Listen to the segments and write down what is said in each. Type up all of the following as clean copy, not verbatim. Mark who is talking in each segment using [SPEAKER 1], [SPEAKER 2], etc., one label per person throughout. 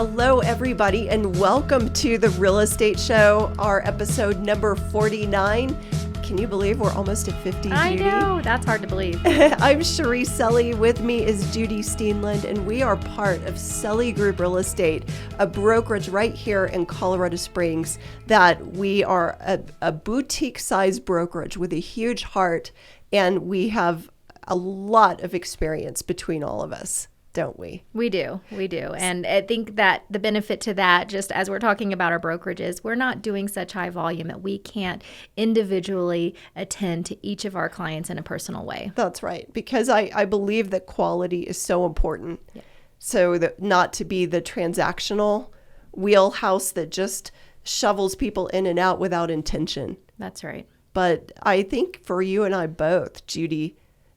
[SPEAKER 1] Hello, everybody, and welcome to the Real Estate Show, our episode number 49. Can you believe we're almost at 50, Judy?
[SPEAKER 2] I know. That's hard to believe.
[SPEAKER 1] I'm Cherise, Selley. With me is Judy Steenland, and we are part of Selley Group Real Estate, a brokerage right here in Colorado Springs that we are a boutique-sized brokerage with a huge heart, and we have a lot of experience between all of us. Don't we?
[SPEAKER 2] We do. And I think that the benefit to that, just as we're talking about our brokerages, we're not doing such high volume that we can't individually attend to each of our clients in a personal way.
[SPEAKER 1] That's right. Because I believe that quality is so important. Yeah. So that not to be the transactional wheelhouse that just shovels people in and out without intention.
[SPEAKER 2] That's right.
[SPEAKER 1] But I think for you and I both, Judy,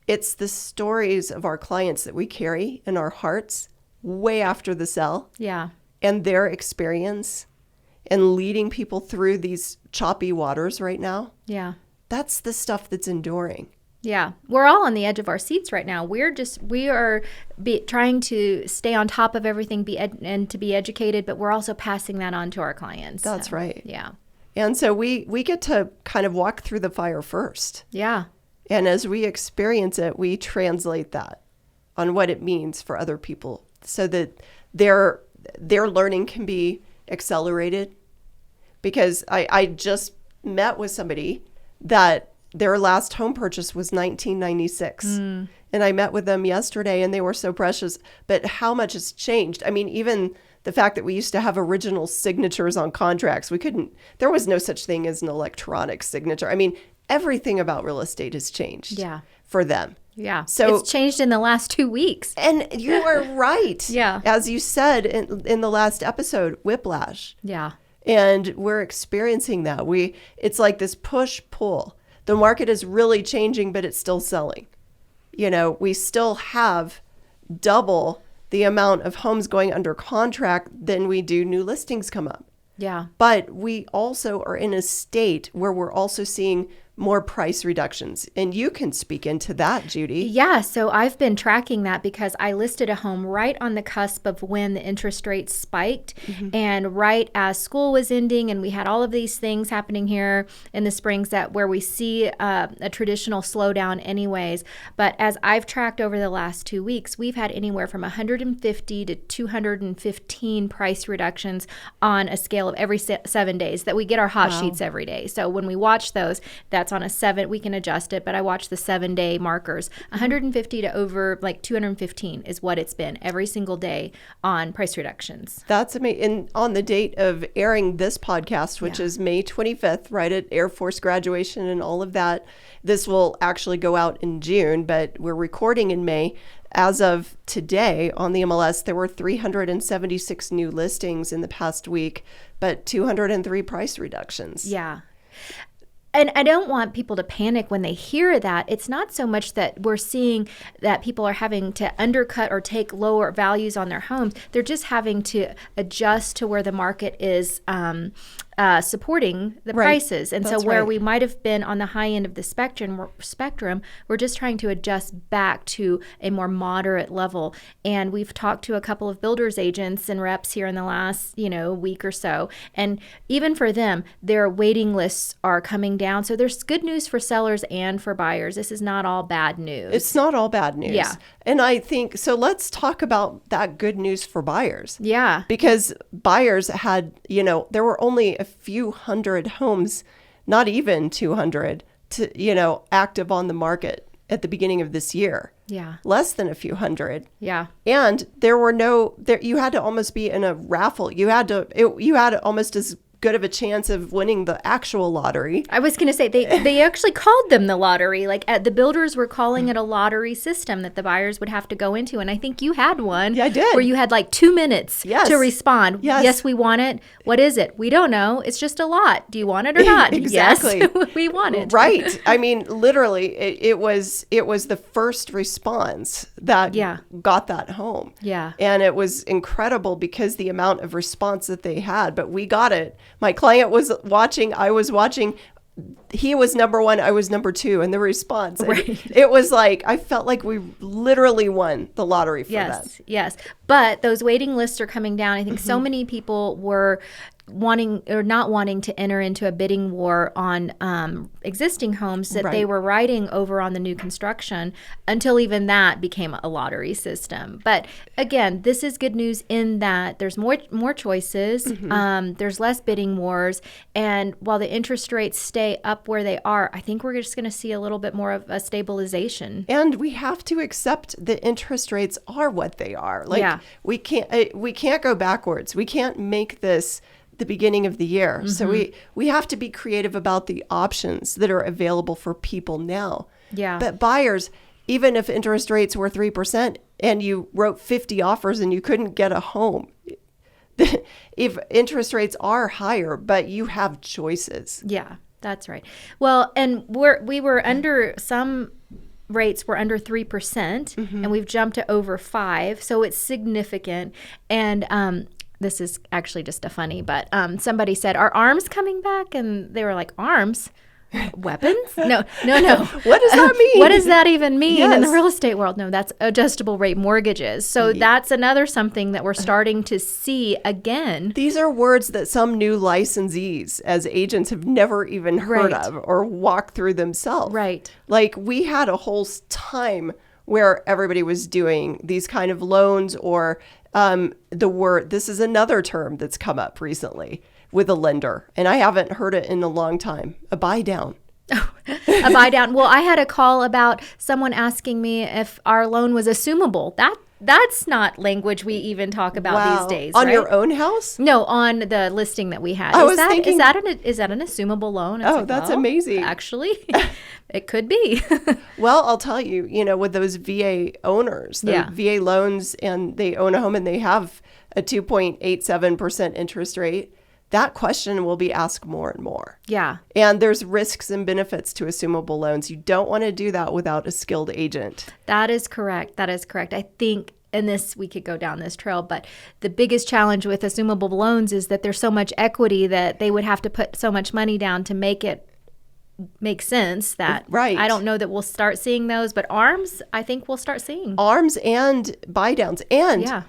[SPEAKER 1] it's the stories of our clients that we carry in our hearts way after the sell.
[SPEAKER 2] Yeah.
[SPEAKER 1] And their experience and leading people through these choppy waters right now.
[SPEAKER 2] Yeah.
[SPEAKER 1] That's the stuff that's enduring.
[SPEAKER 2] Yeah. We're all on the edge of our seats right now. We are trying to stay on top of everything and to be educated, but we're also passing that on to our clients.
[SPEAKER 1] That's right.
[SPEAKER 2] Yeah.
[SPEAKER 1] And so we get to kind of walk through the fire first.
[SPEAKER 2] Yeah.
[SPEAKER 1] And as we experience it, we translate that on what it means for other people so that their learning can be accelerated. Because I just met with somebody that their last home purchase was 1996. And I met with them yesterday and they were so precious. But how much has changed? I mean, even the fact that we used to have original signatures on contracts, there was no such thing as an electronic signature. I mean, everything about real estate has changed for them.
[SPEAKER 2] Yeah.
[SPEAKER 1] So
[SPEAKER 2] it's changed in the last 2 weeks.
[SPEAKER 1] And you are right.
[SPEAKER 2] Yeah.
[SPEAKER 1] As you said in the last episode, whiplash.
[SPEAKER 2] Yeah.
[SPEAKER 1] And we're experiencing that. It's like this push-pull. The market is really changing, but it's still selling. You know, we still have double the amount of homes going under contract than we do new listings come up.
[SPEAKER 2] Yeah.
[SPEAKER 1] But we also are in a state where we're also seeing more price reductions. And you can speak into that, Judy.
[SPEAKER 2] Yeah. So I've been tracking that because I listed a home right on the cusp of when the interest rates spiked and right as school was ending. And we had all of these things happening here in the Springs where we see a traditional slowdown anyways. But as I've tracked over the last 2 weeks, we've had anywhere from 150 to 215 price reductions on a scale of every 7 days that we get our hot sheets every day. So when we watch those, that's on a 7, we can adjust it, but I watch the 7-day markers. 150 to over like 215 is what it's been every single day on price reductions.
[SPEAKER 1] That's amazing. And on the date of airing this podcast, which is May 25th, right at Air Force graduation and all of that, this will actually go out in June, but we're recording in May. As of today on the MLS, there were 376 new listings in the past week, but 203 price reductions.
[SPEAKER 2] Yeah. And I don't want people to panic when they hear that. It's not so much that we're seeing that people are having to undercut or take lower values on their homes. They're just having to adjust to where the market is supporting the prices. And
[SPEAKER 1] That's
[SPEAKER 2] so where
[SPEAKER 1] right.
[SPEAKER 2] we might have been on the high end of the spectrum, we're just trying to adjust back to a more moderate level. And we've talked to a couple of builders agents and reps here in the last, week or so. And even for them, their waiting lists are coming down. So there's good news for sellers and for buyers. This is not all bad news.
[SPEAKER 1] It's not all bad news.
[SPEAKER 2] Yeah.
[SPEAKER 1] And I think, so let's talk about that good news for buyers.
[SPEAKER 2] Yeah.
[SPEAKER 1] Because buyers had, there were only a few hundred homes, not even 200, active on the market at the beginning of this year.
[SPEAKER 2] Yeah.
[SPEAKER 1] Less than a few hundred.
[SPEAKER 2] Yeah.
[SPEAKER 1] And you had to almost be in a raffle. You had almost as good of a chance of winning the actual lottery.
[SPEAKER 2] I was going to say, they actually called them the lottery. Like the builders were calling it a lottery system that the buyers would have to go into. And I think you had one.
[SPEAKER 1] Yeah, I did.
[SPEAKER 2] Where you had like 2 minutes to respond. Yes, we want it. What is it? We don't know. It's just a lot. Do you want it or not?
[SPEAKER 1] Exactly.
[SPEAKER 2] Yes, we want it.
[SPEAKER 1] Right. I mean, literally, it was the first response that got that home.
[SPEAKER 2] Yeah.
[SPEAKER 1] And it was incredible because the amount of response that they had, but we got it. My client was watching, I was watching. he was number one, I was number two in the response.
[SPEAKER 2] Right.
[SPEAKER 1] It was like, I felt like we literally won the lottery for that.
[SPEAKER 2] Yes. But those waiting lists are coming down. I think so many people were wanting or not wanting to enter into a bidding war on existing homes that they were riding over on the new construction until even that became a lottery system. But again, this is good news in that there's more choices, there's less bidding wars, and while the interest rates stay up where they are, I think we're just going to see a little bit more of a stabilization.
[SPEAKER 1] And we have to accept that interest rates are what they are. Like we can't go backwards. We can't make this the beginning of the year. So we have to be creative about the options that are available for people now.
[SPEAKER 2] Yeah.
[SPEAKER 1] But buyers, even if interest rates were 3% and you wrote 50 offers and you couldn't get a home, if interest rates are higher, but you have choices.
[SPEAKER 2] Yeah, that's right. Well, and we were under some rates were under 3%, and we've jumped to over 5%, so it's significant. And this is actually just a funny, but somebody said, "Are arms coming back?" And they were like, "Arms? Weapons? No.
[SPEAKER 1] What does that mean?
[SPEAKER 2] What does that even mean in the
[SPEAKER 1] Yes.
[SPEAKER 2] real estate world?" No, that's adjustable rate mortgages. So that's another something that we're starting to see again.
[SPEAKER 1] These are words that some new licensees as agents have never even heard of or walked through themselves.
[SPEAKER 2] Right.
[SPEAKER 1] Like we had a whole time where everybody was doing these kind of loans or this is another term that's come up recently with a lender, and I haven't heard it in a long time, a buy down.
[SPEAKER 2] A buy down. Well, I had a call about someone asking me if our loan was assumable. That's not language we even talk about these days.
[SPEAKER 1] On
[SPEAKER 2] right?
[SPEAKER 1] your own house?
[SPEAKER 2] No, on the listing that we had.
[SPEAKER 1] I was thinking,
[SPEAKER 2] is that an assumable loan?
[SPEAKER 1] Oh, that's amazing.
[SPEAKER 2] Actually, it could be.
[SPEAKER 1] Well, I'll tell you, with those VA owners, the VA loans, and they own a home and they have a 2.87% interest rate, that question will be asked more and more.
[SPEAKER 2] Yeah.
[SPEAKER 1] And there's risks and benefits to assumable loans. You don't want to do that without a skilled agent.
[SPEAKER 2] That is correct. I think, and we could go down this trail, but the biggest challenge with assumable loans is that there's so much equity that they would have to put so much money down to make it make sense that I don't know that we'll start seeing those, but ARMs, I think we'll start seeing.
[SPEAKER 1] ARMs and Buydowns. And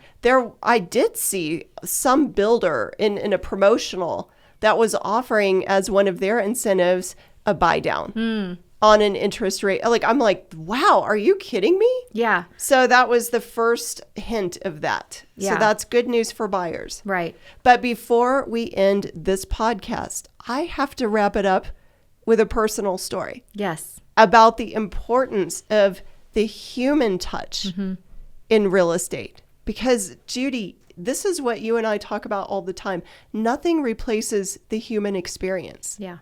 [SPEAKER 1] I did see some builder in a promotional that was offering as one of their incentives a Buydown on an interest rate. I'm like, wow, are you kidding me?
[SPEAKER 2] Yeah.
[SPEAKER 1] So that was the first hint of that.
[SPEAKER 2] Yeah.
[SPEAKER 1] So that's good news for buyers.
[SPEAKER 2] Right.
[SPEAKER 1] But before we end this podcast, I have to wrap it up with a personal story.
[SPEAKER 2] Yes.
[SPEAKER 1] About the importance of the human touch in real estate. Because, Judy, this is what you and I talk about all the time. Nothing replaces the human experience.
[SPEAKER 2] Yeah.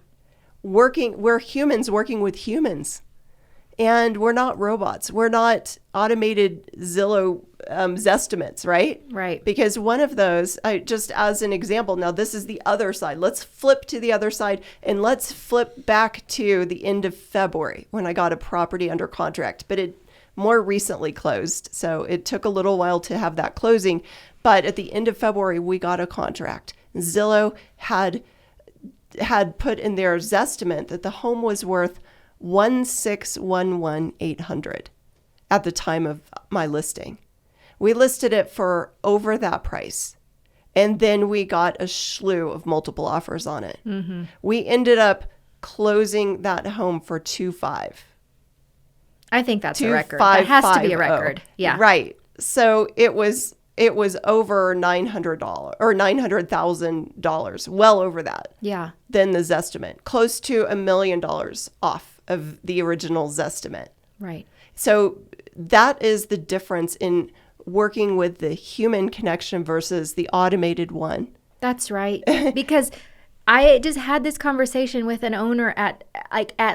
[SPEAKER 1] We're humans working with humans. And we're not robots. We're not automated Zillow Zestimates, right?
[SPEAKER 2] Right.
[SPEAKER 1] Because one of those, just as an example, now this is the other side. Let's flip to the other side and let's flip back to the end of February when I got a property under contract, but it more recently closed. So it took a little while to have that closing. But at the end of February, we got a contract. Zillow had put in their Zestimate that the home was worth $1,611,800 at the time of my listing. We listed it for over that price. And then we got a slew of multiple offers on it. Mm-hmm. We ended up closing that home for $2,500.
[SPEAKER 2] I think that's a record. That has to be a record. Yeah.
[SPEAKER 1] Right. So it was over $900 or $900,000, well over that.
[SPEAKER 2] Yeah.
[SPEAKER 1] Than the Zestimate, close to $1 million off of the original Zestimate.
[SPEAKER 2] Right.
[SPEAKER 1] So that is the difference in working with the human connection versus the automated one.
[SPEAKER 2] That's right. Because I just had this conversation with an owner at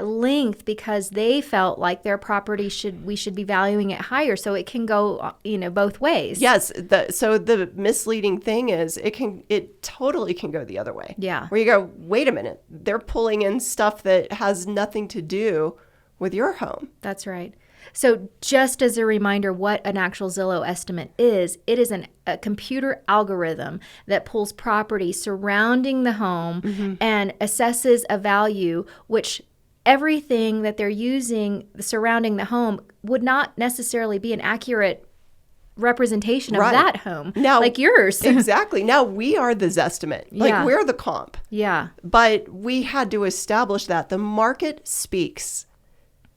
[SPEAKER 2] length because they felt like their property we should be valuing it higher, so it can go both ways.
[SPEAKER 1] Yes. So the misleading thing is it totally can go the other way.
[SPEAKER 2] Yeah.
[SPEAKER 1] Where you go, wait a minute, they're pulling in stuff that has nothing to do with your home.
[SPEAKER 2] That's right. So just as a reminder, what an actual Zillow estimate is, it is a computer algorithm that pulls property surrounding the home and assesses a value, which everything that they're using surrounding the home would not necessarily be an accurate representation of that home,
[SPEAKER 1] now,
[SPEAKER 2] like yours.
[SPEAKER 1] Exactly. Now we are the Zestimate. Like we're the comp.
[SPEAKER 2] Yeah.
[SPEAKER 1] But we had to establish that the market speaks,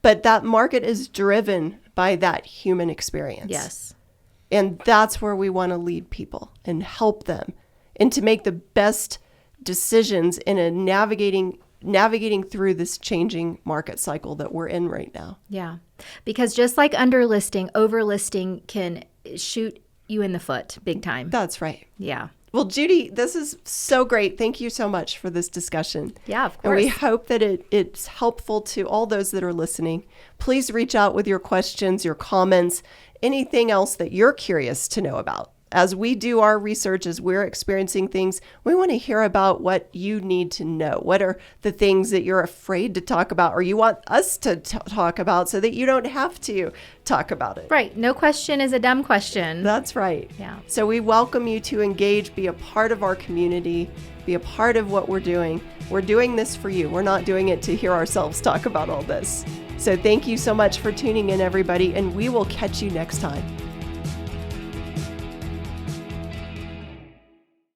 [SPEAKER 1] but that market is driven by that human experience.
[SPEAKER 2] Yes.
[SPEAKER 1] And that's where we want to lead people and help them and to make the best decisions in a navigating through this changing market cycle that we're in right now.
[SPEAKER 2] Yeah. Because just like underlisting, overlisting can shoot you in the foot big time.
[SPEAKER 1] That's right.
[SPEAKER 2] Yeah.
[SPEAKER 1] Well, Judy, this is so great. Thank you so much for this discussion.
[SPEAKER 2] Yeah, of course.
[SPEAKER 1] And we hope that it's helpful to all those that are listening. Please reach out with your questions, your comments, anything else that you're curious to know about. As we do our research, as we're experiencing things, we want to hear about what you need to know. What are the things that you're afraid to talk about or you want us to talk about so that you don't have to talk about it?
[SPEAKER 2] Right. No question is a dumb question.
[SPEAKER 1] That's right.
[SPEAKER 2] Yeah.
[SPEAKER 1] So we welcome you to engage, be a part of our community, be a part of what we're doing. We're doing this for you. We're not doing it to hear ourselves talk about all this. So thank you so much for tuning in, everybody, and we will catch you next time.